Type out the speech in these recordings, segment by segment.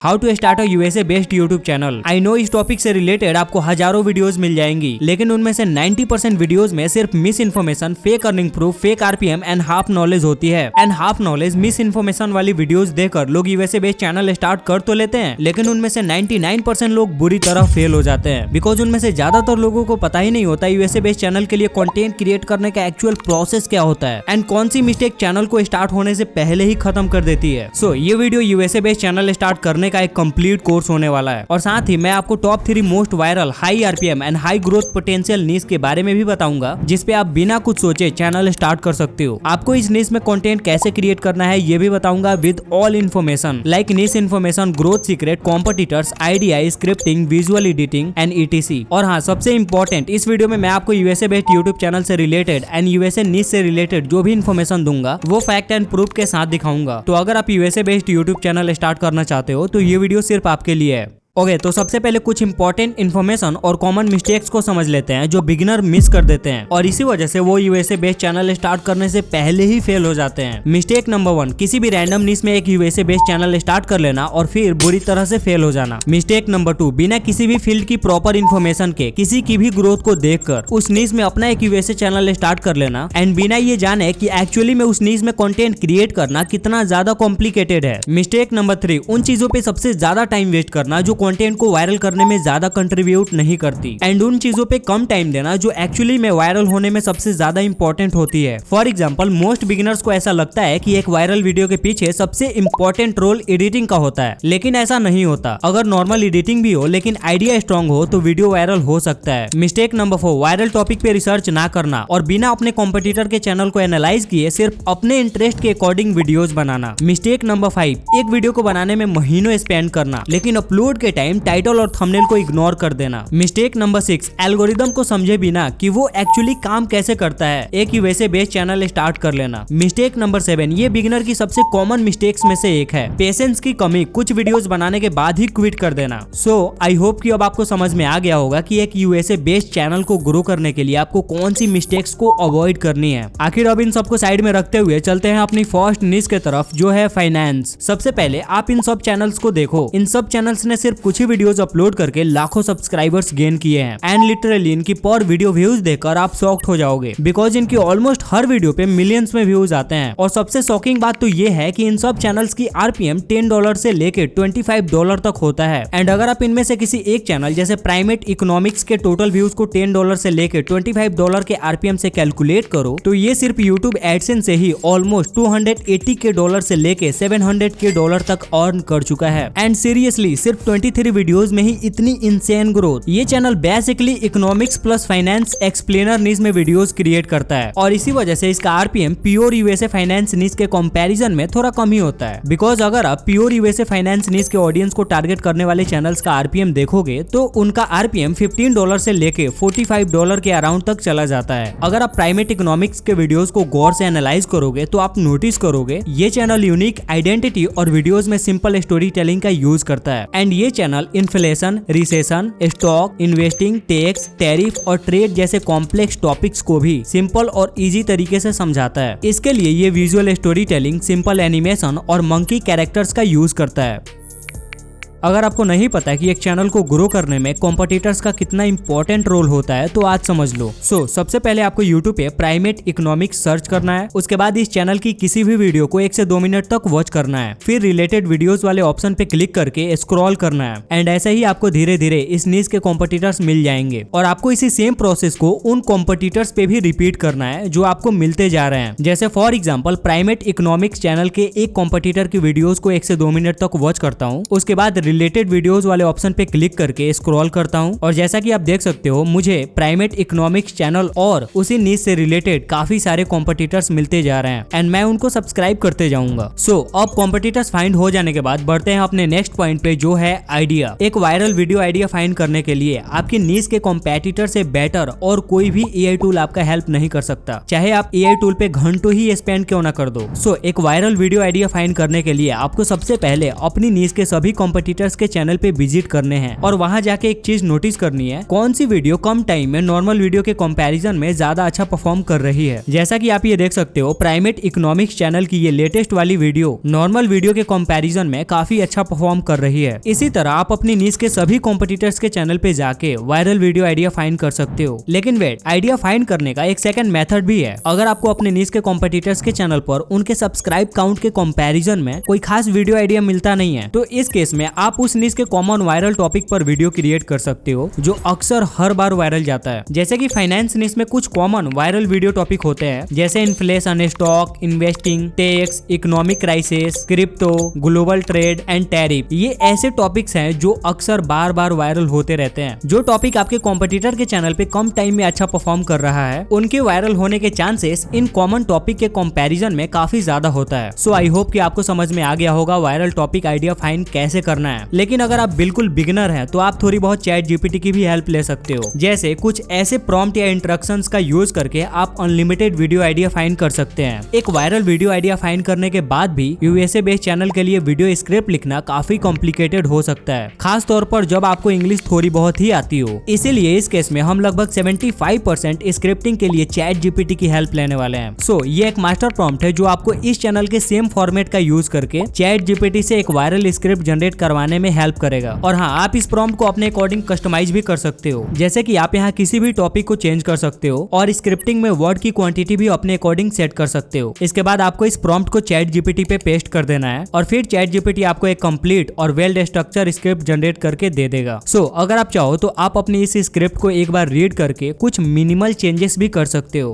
How to start a USA based YouTube channel. I know इस topic से related आपको हजारों वीडियोस मिल जाएंगी, लेकिन उनमें से 90% वीडियोस में सिर्फ miss information, fake earning proof, fake RPM and half knowledge होती है। And half knowledge, miss information वाली वीडियोस देखकर लोग यूएसए बेस्ड चैनल स्टार्ट कर तो लेते हैं, लेकिन उनमें से 99% लोग बुरी तरह फेल हो जाते हैं। बिकॉज उनमें से ज्यादातर लोगों को पता ही नहीं होता यूएसए बेस्ड चैनल के लिए कंटेंट क्रिएट करने का एक्चुअल प्रोसेस क्या होता है एंड कौन सी मिस्टेक चैनल को स्टार्ट होने से पहले ही खत्म कर देती है। सो ये video USA based channel start करने का एक कंप्लीट कोर्स होने वाला है, और साथ ही मैं आपको top 3 most viral, high RPM and high growth potential niche के बारे में भी बताऊंगा, जिसपे आप बिना कुछ सोचे चैनल स्टार्ट कर सकते हो। आपको इस नीश में कंटेंट कैसे क्रिएट करना है ये भी बताऊंगा with all information like niche information, growth secret, competitors, idea, scripting, visual editing and etc. और हाँ, सबसे इंपॉर्टेंट, इस वीडियो में मैं आपको यूएसए बेस्ड यूट्यूब चैनल से रिलेटेड एंड यूएसए नीश से रिलेटेड जो भी इन्फॉर्मेशन दूंगा वो फैक्ट एंड प्रूफ के साथ दिखाऊंगा। तो अगर आप USA based YouTube channel start करना चाहते हो तो ये वीडियो सिर्फ आपके लिए है। ओके, तो सबसे पहले कुछ इंपॉर्टेंट इन्फॉर्मेशन और कॉमन मिस्टेक्स को समझ लेते हैं जो बिगिनर मिस कर देते हैं, और इसी वजह से वो यूएसए बेस्ड चैनल स्टार्ट करने से पहले ही फेल हो जाते हैं। मिस्टेक नंबर 1, किसी भी रैंडम नीश में एक यूएसए बेस्ड चैनल स्टार्ट कर लेना और फिर बुरी तरह से फेल हो जाना। मिस्टेक नंबर 2, बिना किसी भी फील्ड की प्रॉपर इन्फॉर्मेशन के किसी की भी ग्रोथ को देखकर उस नीश में अपना एक यूएसए चैनल स्टार्ट कर लेना एंड बिना ये जाने कि एक्चुअली में उस नीश में कंटेंट क्रिएट करना कितना ज्यादा कॉम्प्लिकेटेड है। मिस्टेक नंबर 3, उन चीजों पे सबसे ज्यादा टाइम वेस्ट करना जो कंटेंट को वायरल करने में ज्यादा कंट्रीब्यूट नहीं करती, एंड उन चीजों पे कम टाइम देना जो एक्चुअली में वायरल होने में सबसे ज्यादा इंपॉर्टेंट होती है। फॉर एग्जांपल, मोस्ट बिगिनर्स को ऐसा लगता है कि एक वायरल वीडियो के पीछे सबसे इंपॉर्टेंट रोल एडिटिंग का होता है, लेकिन ऐसा नहीं होता। अगर नॉर्मल एडिटिंग भी हो लेकिन आइडिया स्ट्रॉन्ग हो तो वीडियो वायरल हो सकता है। मिस्टेक नंबर 4, वायरल टॉपिक पे रिसर्च ना करना और बिना अपने कॉम्पिटिटर के चैनल को एनालाइज किए सिर्फ अपने इंटरेस्ट के अकॉर्डिंग वीडियोस बनाना। मिस्टेक नंबर 5, एक वीडियो को बनाने में महीनों स्पेंड करना लेकिन अपलोड के टाइम टाइटल और थंबनेल को इग्नोर कर देना। मिस्टेक नंबर 6, एल्गोरिदम को समझे बिना कि वो एक्चुअली काम कैसे करता है एक यूएसए बेस्ड चैनल स्टार्ट कर लेना। मिस्टेक नंबर 7, ये बिगिनर की सबसे कॉमन मिस्टेक्स में से एक है, पेशेंस की कमी, कुछ वीडियोस बनाने के बाद ही क्विट कर देना। सो आई होप कि अब आपको समझ में आ गया होगा कि एक यूएसए बेस्ड चैनल को ग्रो करने के लिए आपको कौन सी मिस्टेक्स को अवॉइड करनी है। आखिर अब इन सबको साइड में रखते हुए चलते हैं अपनी फर्स्ट नीश के तरफ, जो है फाइनेंस। सबसे पहले आप इन सब चैनल्स को देखो। इन सब चैनल्स ने सिर्फ कुछ ही वीडियोस अपलोड करके लाखों सब्सक्राइबर्स गेन किए हैं, एंड लिटरली इनकी पर वीडियो व्यूज देखकर आप शॉक्ड हो जाओगे, बिकॉज इनकी ऑलमोस्ट हर वीडियो पे मिलियंस में व्यूज आते हैं। और सबसे शॉकिंग बात तो ये है कि इन सब चैनल्स की आरपीएम $10 से लेके $25 तक होता है। एंड अगर आप इनमें से किसी एक चैनल जैसे प्राइमेट इकोनॉमिक्स के टोटल व्यूज को $10 से लेके $25 के आरपीएम से कैलकुलेट करो तो ये सिर्फ यूट्यूब एडसेंस से ही ऑलमोस्ट $280 से लेके $700 तक अर्न कर चुका है। एंड सीरियसली सिर्फ 23 वीडियोज में ही इतनी इंसेन ग्रोथ। ये channel basically economics plus finance explainer niche में वीडियोस क्रिएट करता है, और इसी वजह से इसका आरपीएम प्योर यूएसए फाइनेंस नीश के कंपैरिजन में थोड़ा कम ही होता है। बिकॉज अगर आप प्योर यूएसए फाइनेंस नीश के ऑडियंस को टारगेट करने वाले चैनल्स का आरपीएम देखोगे तो उनका आरपीएम $15 से लेके $45 के अराउंड तक चला जाता है। अगर आप प्राइमेट इकोनॉमिक्स के वीडियोस को गौर से एनालाइज करोगे तो आप नोटिस करोगे ये चैनल यूनिक आइडेंटिटी और वीडियोस में सिंपल स्टोरी टेलिंग का यूज करता है। एंड ये channel inflation, recession, stock, investing, tax, tariff और ट्रेड जैसे कॉम्प्लेक्स टॉपिक्स को भी सिंपल और इजी तरीके से समझाता है। इसके लिए ये visual story telling, simple animation और मंकी कैरेक्टर्स का यूज करता है। अगर आपको नहीं पता है कि एक चैनल को ग्रो करने में कॉम्पिटिटर्स का कितना इंपॉर्टेंट रोल होता है तो आज समझ लो। सबसे पहले आपको यूट्यूब पे प्राइमेट इकोनॉमिक्स सर्च करना है। उसके बाद इस चैनल की किसी भी वीडियो को 1 से 2 मिनट तक वॉच करना है। फिर रिलेटेड वीडियोस वाले ऑप्शन पे क्लिक करके स्क्रॉल करना है, एंड ऐसे ही आपको धीरे धीरे इस नीश के कॉम्पिटिटर्स मिल जाएंगे, और आपको इसी सेम प्रोसेस को उन कॉम्पिटिटर्स पे भी रिपीट करना है जो आपको मिलते जा रहे हैं। जैसे for example, primate economics channel के एक कॉम्पिटिटर की वीडियोस को 1 से 2 मिनट तक वॉच करता हूँ। उसके बाद रिलेटेड वीडियोस वाले ऑप्शन पे क्लिक करके स्क्रॉल करता हूं, और जैसा कि आप देख सकते हो मुझे प्राइमेट इकोनॉमिक्स चैनल और उसी नीश से रिलेटेड काफी सारे कॉम्पिटिटर्स मिलते जा रहे हैं, एंड मैं उनको सब्सक्राइब करते जाऊंगा। अब कॉम्पिटिटर्स फाइंड हो जाने के बाद बढ़ते हैं अपने नेक्स्ट पॉइंट पे, जो है आइडिया। एक वायरल वीडियो आइडिया फाइंड करने के लिए आपकी नीश के कॉम्पिटिटर से बेटर और कोई भी एआई टूल आपका हेल्प नहीं कर सकता, चाहे आप एआई टूल पे घंटों ही स्पेंड क्यों ना कर दो। एक वायरल वीडियो आइडिया फाइंड करने के लिए आपको सबसे पहले अपनी नीश के सभी कॉम्पिटिटर कॉम्पिटिटर्स के चैनल पे विजिट करने हैं और वहाँ जाके एक चीज नोटिस करनी है, कौन सी वीडियो कम टाइम में नॉर्मल वीडियो के कंपैरिजन में ज्यादा अच्छा परफॉर्म कर रही है। जैसा कि आप ये देख सकते हो, प्राइमेट इकोनॉमिक्स चैनल की ये लेटेस्ट वाली वीडियो नॉर्मल वीडियो के कंपैरिजन में काफी अच्छा परफॉर्म कर रही है। इसी तरह आप अपनी नीश के सभी कॉम्पिटिटर्स के चैनल पे जाके वायरल वीडियो आइडिया फाइंड कर सकते हो। लेकिन वेट, आइडिया फाइंड करने का एक सेकंड मेथड भी है। अगर आपको अपने नीश के कॉम्पिटिटर्स के चैनल पर उनके सब्सक्राइब काउंट के कंपैरिजन में कोई खास वीडियो आइडिया मिलता नहीं है, तो इस केस में आप उस नीश के कॉमन वायरल टॉपिक पर वीडियो क्रिएट कर सकते हो जो अक्सर हर बार वायरल जाता है। जैसे कि फाइनेंस नीश में कुछ कॉमन वायरल वीडियो टॉपिक होते हैं, जैसे inflation, stock, investing, tax, economic crisis, crypto, global trade and tariff. ये ऐसे टॉपिक्स हैं जो अक्सर बार बार वायरल होते रहते हैं। जो टॉपिक आपके कॉम्पिटिटर के चैनल पे कम टाइम में अच्छा परफॉर्म कर रहा है, उनके वायरल होने के चांसेस इन कॉमन टॉपिक के कंपैरिजन में काफी ज्यादा होता है। सो आई होप कि आपको समझ में आ गया होगा वायरल टॉपिक आइडिया फाइंड कैसे करना है। लेकिन अगर आप बिल्कुल बिगिनर हैं तो आप थोड़ी बहुत चैट जीपीटी की भी हेल्प ले सकते हो। जैसे कुछ ऐसे प्रॉम्प्ट या इंस्ट्रक्शंस का यूज करके आप अनलिमिटेड वीडियो आइडिया फाइंड कर सकते हैं। एक वायरल वीडियो आइडिया फाइंड करने के बाद भी यूएसए बेस्ड चैनल के लिए वीडियो स्क्रिप्ट लिखना काफी कॉम्प्लिकेटेड हो सकता है, खास तौर पर जब आपको इंग्लिश थोड़ी बहुत ही आती हो। इसीलिए इस केस में हम लगभग 75% स्क्रिप्टिंग के लिए चैट जीपीटी की हेल्प लेने वाले हैं। सो ये एक मास्टर प्रॉम्प्ट है जो आपको इस चैनल के सेम फॉर्मेट का यूज करके चैट जीपीटी से एक वायरल स्क्रिप्ट जनरेट करवाने में हेल्प करेगा। और हाँ, आप इस प्रॉम्प्ट को अपने अकॉर्डिंग कस्टमाइज भी कर सकते हो। जैसे कि आप यहाँ किसी भी टॉपिक को चेंज कर सकते हो और स्क्रिप्टिंग में वर्ड की क्वांटिटी भी अपने अकॉर्डिंग सेट कर सकते हो। इसके बाद आपको इस प्रॉम्प्ट को चैट जीपीटी पे पेस्ट कर देना है और फिर चैट जीपीटी आपको एक कंप्लीट और वेल स्ट्रक्चर स्क्रिप्ट जनरेट करके दे देगा। सो अगर आप चाहो तो आप अपनी इस स्क्रिप्ट को एक बार रीड करके कुछ मिनिमल चेंजेस भी कर सकते हो।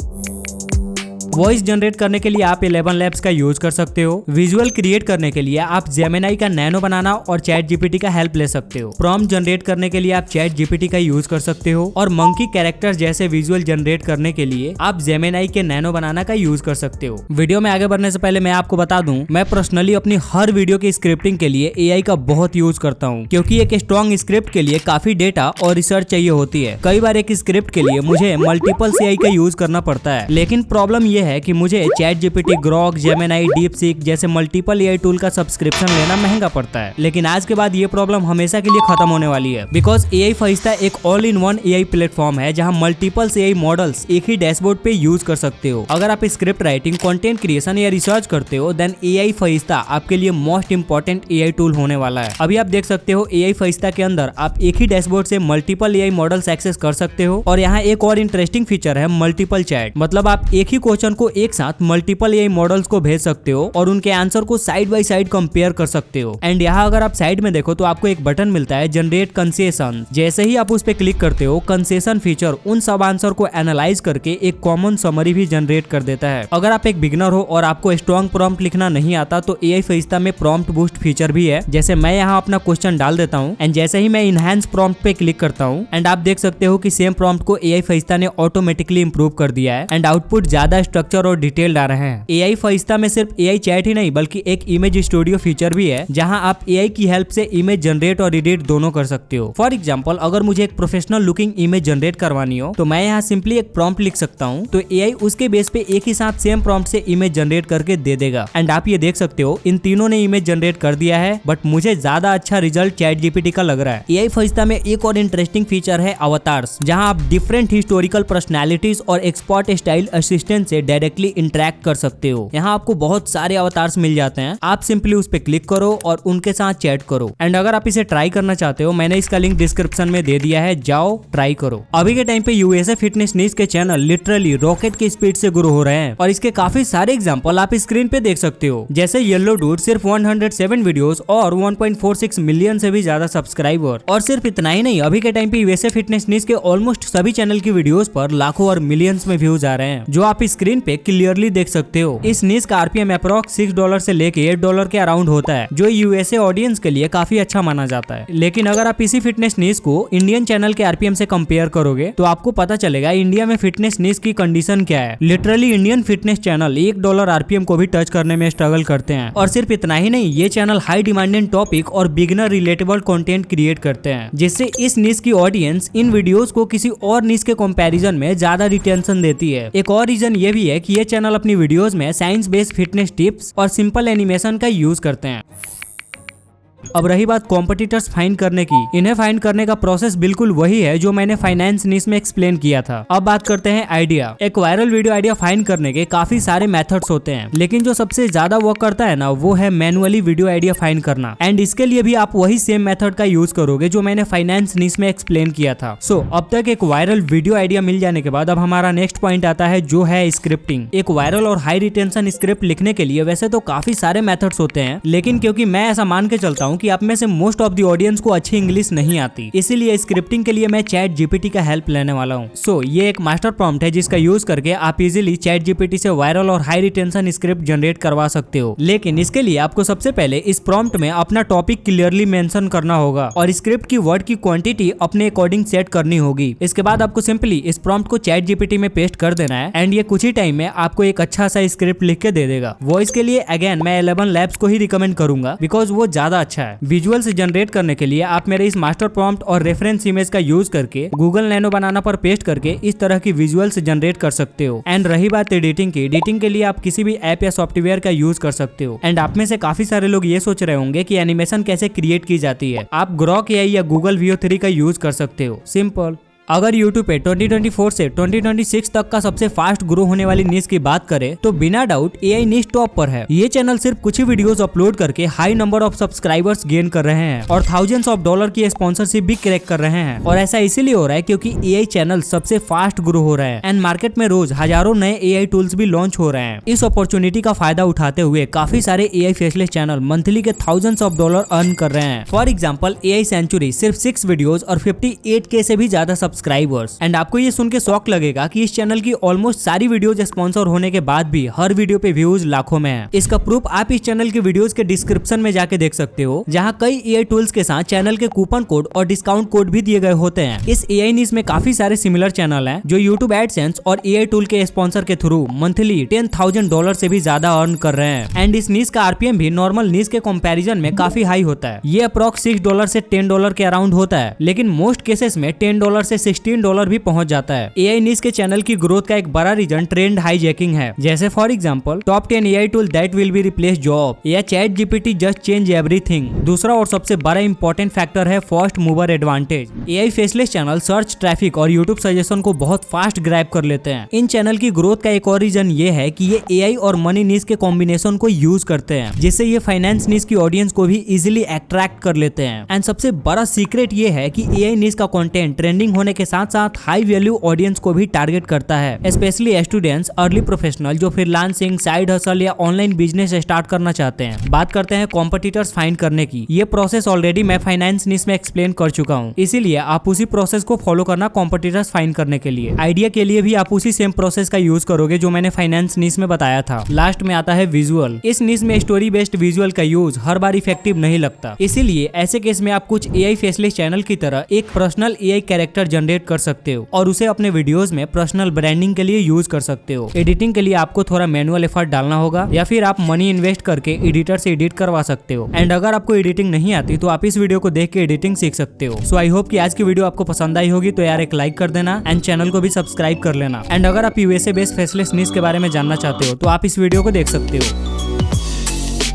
वॉइस जनरेट करने के लिए आप 11 लैब्स का यूज कर सकते हो। विजुअल क्रिएट करने के लिए आप जेमिनाई का नैनो बनाना और चैट जीपीटी का हेल्प ले सकते हो। प्रॉम्प्ट जनरेट करने के लिए आप चैट जीपीटी का यूज कर सकते हो और मंकी कैरेक्टर्स जैसे विजुअल जनरेट करने के लिए आप जेमिनाई के नैनो बनाना का यूज कर सकते हो। वीडियो में आगे बढ़ने से पहले मैं आपको बता दूं, मैं पर्सनली अपनी हर वीडियो की स्क्रिप्टिंग के लिए एआई का बहुत यूज करता हूं, क्योंकि एक स्ट्रॉन्ग स्क्रिप्ट के लिए काफी डेटा और रिसर्च चाहिए होती है। कई बार एक स्क्रिप्ट के लिए मुझे मल्टीपल एआई का यूज करना पड़ता है, लेकिन प्रॉब्लम यह है कि मुझे chat GPT, Grok, Gemini, DeepSeek जैसे मल्टीपल एआई टूल का सब्सक्रिप्शन लेना महंगा पड़ता है। लेकिन आज के बाद ये प्रॉब्लम हमेशा के लिए खत्म होने वाली है, बिकॉज एआई फरिश्ता एक all in one AI platform है जहां मल्टीपल एआई मॉडल्स एक ही डैशबोर्ड पे यूज कर सकते हो। अगर आप स्क्रिप्ट राइटिंग, कंटेंट क्रिएशन या रिसर्च करते हो, देन एआई फरिश्ता आपके लिए मोस्ट इंपॉर्टेंट एआई टूल होने वाला है। अभी आप देख सकते हो एआई फरिश्ता के अंदर आप एक ही डैशबोर्ड से मल्टीपल एआई मॉडल्स एक्सेस कर सकते हो। और यहाँ एक और इंटरेस्टिंग फीचर है मल्टीपल चैट, मतलब आप एक ही क्वेश्चन को एक साथ मल्टीपल एआई मॉडल्स को भेज सकते हो और उनके आंसर को साइड बाय साइड कंपेयर कर सकते हो। एंड यहाँ अगर आप साइड में देखो तो आपको एक बटन मिलता है जनरेट कंसेशन। जैसे ही आप उस पे क्लिक करते हो, कंसेशन फीचर उन सब आंसर को एनालाइज करके एक कॉमन समरी भी जनरेट कर देता है। अगर आप एक बिगिनर हो और आपको स्ट्रॉन्ग प्रॉम्प्ट लिखना नहीं आता तो एआई फरिश्ता में प्रॉम्प्ट बूस्ट फीचर भी है। जैसे मैं यहाँ अपना क्वेश्चन डाल देता हूँ एंड जैसे ही मैं इनहैंस प्रॉम्प्ट पे क्लिक करता हूँ एंड आप देख सकते हो कि सेम प्रॉम्प्ट को एआई फरिश्ता ने ऑटोमेटिकली इंप्रूव कर दिया है एंड आउटपुट ज्यादा स्ट्रक्चर और डिटेल्ड आ रहे हैं। एआई फरिश्ता में सिर्फ एआई चैट ही नहीं बल्कि एक इमेज स्टूडियो फीचर भी है जहां आप एआई की हेल्प से इमेज जनरेट और एडिट दोनों कर सकते हो। फॉर एग्जांपल, अगर मुझे एक प्रोफेशनल लुकिंग इमेज जनरेट करवानी हो तो मैं यहाँ सिंपली एक प्रॉम्प्ट लिख सकता हूँ, तो एआई उसके बेस पे एक ही साथ सेम प्रॉम्प्ट से इमेज जनरेट करके दे देगा। एंड आप ये देख सकते हो इन तीनों ने इमेज जनरेट कर दिया है, बट मुझे ज्यादा अच्छा रिजल्ट चैट जीपीटी का लग रहा है। एआई फरिश्ता में एक और इंटरेस्टिंग फीचर है अवतार्स, जहाँ आप डिफरेंट हिस्टोरिकल पर्सनैलिटीज और एक्सपर्ट स्टाइल असिस्टेंट से डायरेक्टली इंटरेक्ट कर सकते हो। यहाँ आपको बहुत सारे अवतार्स मिल जाते हैं, आप सिंपली उस पे क्लिक करो और उनके साथ चैट करो। एंड अगर आप इसे ट्राई करना चाहते हो, मैंने इसका लिंक डिस्क्रिप्शन में दे दिया है, जाओ ट्राई करो। अभी के टाइम पे यूएसए फिटनेस नीश के चैनल लिटरली रॉकेट की स्पीड से ग्रो हो रहे हैं और इसके काफी सारे एग्जांपल आप स्क्रीन पे देख सकते हो। जैसे येलो डूड सिर्फ 107 वीडियोस और 1.46 मिलियन से भी ज्यादा सब्सक्राइबर। और सिर्फ इतना ही नहीं, अभी के टाइम पे यूएसए फिटनेस नीश के ऑलमोस्ट सभी चैनल की वीडियोस पर लाखों और मिलियंस में व्यूज आ रहे हैं, जो आप स्क्रीन पे क्लियरली देख सकते हो। इस नीश का आरपीएम अप्रॉक्स $6 से लेके $8 के अराउंड होता है, जो यूएसए ऑडियंस के लिए काफी अच्छा माना जाता है। लेकिन अगर आप इसी फिटनेस नीश को इंडियन चैनल के आरपीएम से कंपेयर करोगे तो आपको पता चलेगा इंडिया में फिटनेस नीश की कंडीशन क्या है। Literally Indian fitness channel $1 RPM को भी टच करने में स्ट्रगल करते हैं। और सिर्फ इतना ही नहीं, ये चैनल हाई डिमांडेड टॉपिक और बिगिनर रिलेटेबल कंटेंट क्रिएट करते हैं, जिससे इस नीश की ऑडियंस इन वीडियोस को किसी और नीश के कंपैरिजन में ज्यादा रिटेंशन देती है। एक और रीजन ये भी है कि ये चैनल अपनी वीडियोस में साइंस बेस्ड फिटनेस टिप्स और सिंपल एनिमेशन का यूज करते हैं। अब रही बात कॉम्पिटिटर्स फाइंड करने की, इन्हें फाइंड करने का प्रोसेस बिल्कुल वही है जो मैंने फाइनेंस नीश में एक्सप्लेन किया था। अब बात करते हैं आइडिया। एक वायरल वीडियो आइडिया फाइंड करने के काफी सारे मेथड्स होते हैं, लेकिन जो सबसे ज्यादा वर्क करता है ना वो है मैनुअली वीडियो आइडिया फाइंड करना। एंड इसके लिए भी आप वही सेम मेथड का यूज करोगे जो मैंने फाइनेंस नीश में एक्सप्लेन किया था। सो अब तक एक वायरल वीडियो आइडिया मिल जाने के बाद अब हमारा नेक्स्ट पॉइंट आता है जो है स्क्रिप्टिंग। एक वायरल और हाई रिटेंशन स्क्रिप्ट लिखने के लिए वैसे तो काफी सारे मेथड्स होते हैं, लेकिन क्योंकि मैं ऐसा मान के चलता हूँ कि आप में से मोस्ट ऑफ द ऑडियंस को अच्छी इंग्लिश नहीं आती, इसीलिए स्क्रिप्टिंग के लिए मैं चैट जीपीटी का हेल्प लेने वाला हूँ। सो ये एक मास्टर प्रॉम्प्ट है जिसका यूज करके आप इजीली चैट जीपीटी से वायरल और हाई रिटेंशन स्क्रिप्ट जनरेट करवा सकते हो। लेकिन इसके लिए आपको सबसे पहले इस प्रॉम्प्ट में अपना टॉपिक क्लियरली मेंशन करना होगा और स्क्रिप्ट की वर्ड की क्वांटिटी अपने अकॉर्डिंग सेट करनी होगी। इसके बाद आपको सिंपली इस प्रॉम्प्ट को चैट जीपीटी में पेस्ट कर देना है एंड ये कुछ ही टाइम में आपको एक अच्छा सा स्क्रिप्ट लिख के दे देगा। वॉइस के लिए अगेन मैं 11 लैब्स को ही रिकमेंड करूंगा बिकॉज वो ज्यादा अच्छा है। विजुअल से जनरेट करने के लिए आप मेरे इस मास्टर प्रॉम्प्ट और रेफरेंस इमेज का यूज करके गूगल नैनो बनाना पर पेस्ट करके इस तरह की विजुअल से जनरेट कर सकते हो। एंड रही बात एडिटिंग की, एडिटिंग के लिए आप किसी भी ऐप या सॉफ्टवेयर का यूज कर सकते हो। एंड आप में से काफी सारे लोग ये सोच रहे होंगे कि एनिमेशन कैसे क्रिएट की जाती है। आप ग्रॉक एआई या गूगल वीओ 3 का यूज कर सकते हो, सिंपल। अगर YouTube पे 2024 से 2026 तक का सबसे फास्ट ग्रो होने वाली नीश की बात करें तो बिना डाउट एआई नीश टॉप पर है। ये चैनल सिर्फ कुछ ही वीडियोस अपलोड करके high number of subscribers gain कर रहे हैं और थाउजेंड्स ऑफ डॉलर की स्पॉन्सरशिप भी क्रैक कर रहे हैं। और ऐसा इसीलिए हो रहा है क्योंकि एआई चैनल सबसे फास्ट ग्रो हो रहा है एंड मार्केट में रोज हजारों नए एआई टूल्स भी लॉन्च हो रहे हैं। इस अपॉर्चुनिटी का फायदा उठाते हुए काफी सारे एआई फेसलेस चैनल मंथली के थाउजेंड्स ऑफ डॉलर अर्न कर रहे हैं। फॉर एग्जाम्पल एआई सेंचुरी सिर्फ 6 वीडियोस और 58K से भी ज्यादा सब्सक्राइबर्स। एंड आपको ये सुन के शौक लगेगा कि इस चैनल की ऑलमोस्ट सारी वीडियोज स्पॉन्सर होने के बाद भी हर वीडियो पे व्यूज लाखों में है। इसका प्रूफ आप इस चैनल के वीडियोस के डिस्क्रिप्शन में जाके देख सकते हो, जहाँ कई एआई टूल्स के साथ चैनल के कूपन कोड और डिस्काउंट कोड भी दिए गए होते हैं। इस एआई नीश में काफी सारे सिमिलर चैनल हैं जो यूट्यूब एडसेंस और एआई टूल के स्पॉन्सर के थ्रू मंथली $10,000 से भी ज्यादा अर्न कर रहे हैं। एंड इस नीश का आरपीएम भी नॉर्मल नीश के कंपैरिजन में काफी हाई होता है। ये अप्रॉक्स $6 से $10 के अराउंड होता है, लेकिन मोस्ट केसेस में $10 से $16 भी पहुंच जाता है। एआई नीश के चैनल की ग्रोथ का एक बड़ा रीजन ट्रेंड हाईजैकिंग है, जैसे for example top 10 AI tool that will be replace job या ChatGPT just change everything. दूसरा और सबसे बड़ा इंपॉर्टेंट फैक्टर है first mover advantage. AI faceless channel search traffic और यूट्यूब सजेशन को बहुत फास्ट ग्रैब कर लेते हैं। इन चैनल की ग्रोथ का एक और रीजन ये है कि ये एआई और मनी नीश के कॉम्बिनेशन को यूज करते हैं, जिससे ये फाइनेंस नीश की ऑडियंस को भी इजिली अट्रैक्ट कर लेते हैं। एंड सबसे बड़ा सीक्रेट ये है कि एआई नीश का कंटेंट ट्रेंडिंग होने के साथ साथ हाई वैल्यू ऑडियंस को भी टारगेट करता है, स्पेशली स्टूडेंट्स, अर्ली प्रोफेशनल जो फ्रीलांसिंग, साइड हसल या ऑनलाइन बिजनेस स्टार्ट करना चाहते हैं। बात करते हैं कॉम्पिटिटर्स फाइंड करने की। ये प्रोसेस ऑलरेडी मैं फाइनेंस नीश में एक्सप्लेन कर चुका हूँ, इसीलिए आप उसी प्रोसेस को फॉलो करना कॉम्पिटिटर्स फाइंड करने के लिए। आइडिया के लिए भी आप उसी सेम प्रोसेस का यूज करोगे जो मैंने फाइनेंस नीश में बताया था। लास्ट में आता है विजुअल। इस नीश में स्टोरी बेस्ड विजुअल का यूज हर बार इफेक्टिव नहीं लगता, इसीलिए ऐसे केस में आप कुछ एआई फेसलेस चैनल की तरह एक पर्सनल एआई कैरेक्टर जनरेट कर सकते हो और उसे अपने वीडियोस में पर्सनल ब्रांडिंग के लिए यूज कर सकते हो। एडिटिंग के लिए आपको थोड़ा मैनुअल एफर्ट डालना होगा या फिर आप मनी इन्वेस्ट करके एडिटर से एडिट करवा सकते हो। एंड अगर आपको एडिटिंग नहीं आती तो आप इस वीडियो को देख के एडिटिंग सीख सकते हो। सो आई होप कि आज की वीडियो आपको पसंद आई होगी, तो यार एक लाइक कर देना एंड चैनल को भी सब्सक्राइब कर लेना। एंड अगर आप यूएसए बेस्ड फेसलेस नीश के बारे में जानना चाहते हो तो आप इस वीडियो को देख सकते हो।